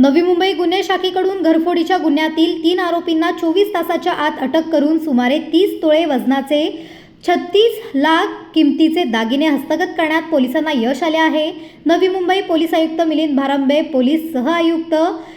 नवी मुंबई गुन्हे शाखेकडून घरफोडीच्या गुन्ह्यातील 3 आरोपींना 24 तासाच्या आत अटक करून सुमारे 30 तोळे वजनाचे 36 लाख किमतीचे दागिने हस्तगत करण्यात पोलिसांना यश आले आहे। नवी मुंबई पोलीस आयुक्त मिलिंद भारंबे, पोलीस सह आयुक्त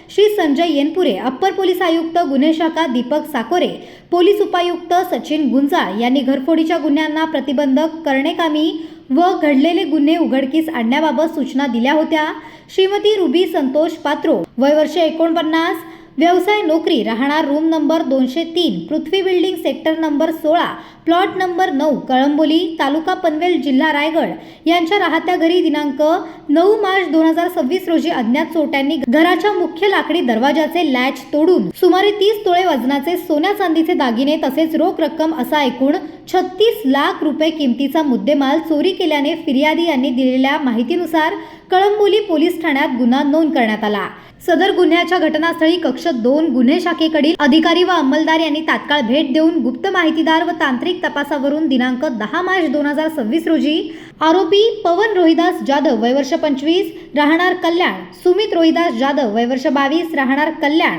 श्री संजय येनपुरे, अप्पर पोलीस आयुक्त गुन्हे शाखा दीपक साकोरे, पोलीस उपायुक्त सचिन गुंजाळ यांनी घरफोडीच्या गुन्ह्यांना प्रतिबंधक करण्याकामी व घडलेले गुन्हे उघडकीस आणण्याबाबत सूचना दिल्या होत्या। श्रीमती रुबी संतोष पात्रो, वय वर्ष 49, व्यवसाय नोकरी, राहणार room number 203, Prithvi building, sector number 16, plot number 9, Kalamboli, तालुका पनवेल, जिल्हा रायगड यांच्या राहत्या घरी दिनांक 9 मार्च 2026 रोजी अज्ञात चोरट्यांनी घराच्या मुख्य लाकडी दरवाजाचे लॅच तोडून सुमारे 30 तोळे वजनाचे सोन्या चांदीचे दागिने तसेच रोख रक्कम असा एकूण 36 लाख रुपये किमतीचा मुद्देमाल चोरी केल्याने फिर्यादी यांनी दिलेल्या माहितीनुसार कळंबोली पोलीस ठाण्यात गुन्हा नोंद करण्यात आला। सदर गुन्ह्याच्या घटनास्थळी कक्ष 2 गुन्हे शाखेकडील अधिकारी व अंमलदार यांनी तात्काळ भेट देऊन गुप्त माहितीदार व तांत्रिक तपासावरून दिनांक 10 मार्च 2026 रोजी आरोपी पवन रोहिदास जाधव, वय वर्ष 25, राहणार कल्याण, सुमित रोहिदास जाधव, वय वर्ष 22, राहणार कल्याण,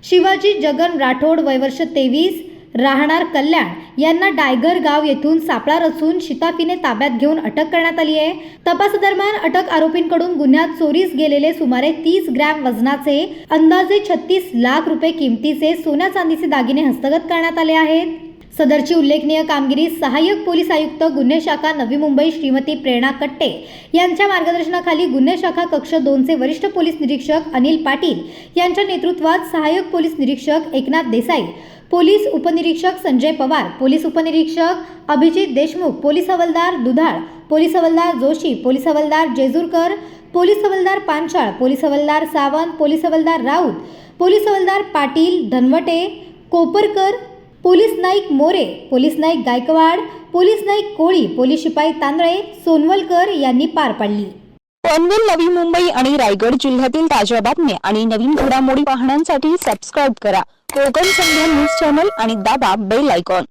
शिवाजी जगन राठोड, वय वर्ष 23, राहणार कल्याण यांना डायगर गाव येथून सापळा रचून शिताफीने ताब्यात घेऊन अटक करण्यात आली आहे। तपासादरम्यान अटक आरोपींकडून गुन्ह्यात चोरीस गेलेले सुमारे 30 ग्रॅम वजनाचे अंदाजे 36 लाख रुपये किमतीचे सोन्या चांदीचे दागिने हस्तगत करण्यात आले आहेत। सदरची उल्लेखनीय कामगिरी सहाय्यक पोलीस आयुक्त गुन्हे शाखा नवी मुंबई श्रीमती प्रेरणा कट्टे यांच्या मार्गदर्शनाखाली गुन्हे शाखा कक्ष 2 चे वरिष्ठ पोलीस निरीक्षक अनिल पाटील यांच्या नेतृत्वात सहाय्यक पोलीस निरीक्षक एकनाथ देसाई, पोलीस उपनिरीक्षक संजय पवार, पोलीस उपनिरीक्षक अभिजित देशमुख, पोलीस हवालदार दुधाळ, पोलीस हवालदार जोशी, पोलीस हवालदार जेजूरकर, पोलीस हवालदार पांचाळ, पोलीस हवालदार सावंत, पोलीस हवालदार राऊत, पोलीस हवालदार पाटील, धनवटे, कोपरकर, पोलीस नाईक मोरे, पोलीस नाईक गायकवाड, पोलीस नाईक कोळी, पोलीस शिपाई तांदळे, सोनवलकर यांनी पार पाडली। पनवेल, नवी मुंबई आणि रायगड जिल्ह्यातील ताज्या बातम्या आणि नवीन घडामोडी पाहण्यासाठी सबस्क्राइब करा कोकण संध्या न्यूज चॅनल आणि दाबा बेल आयकॉन।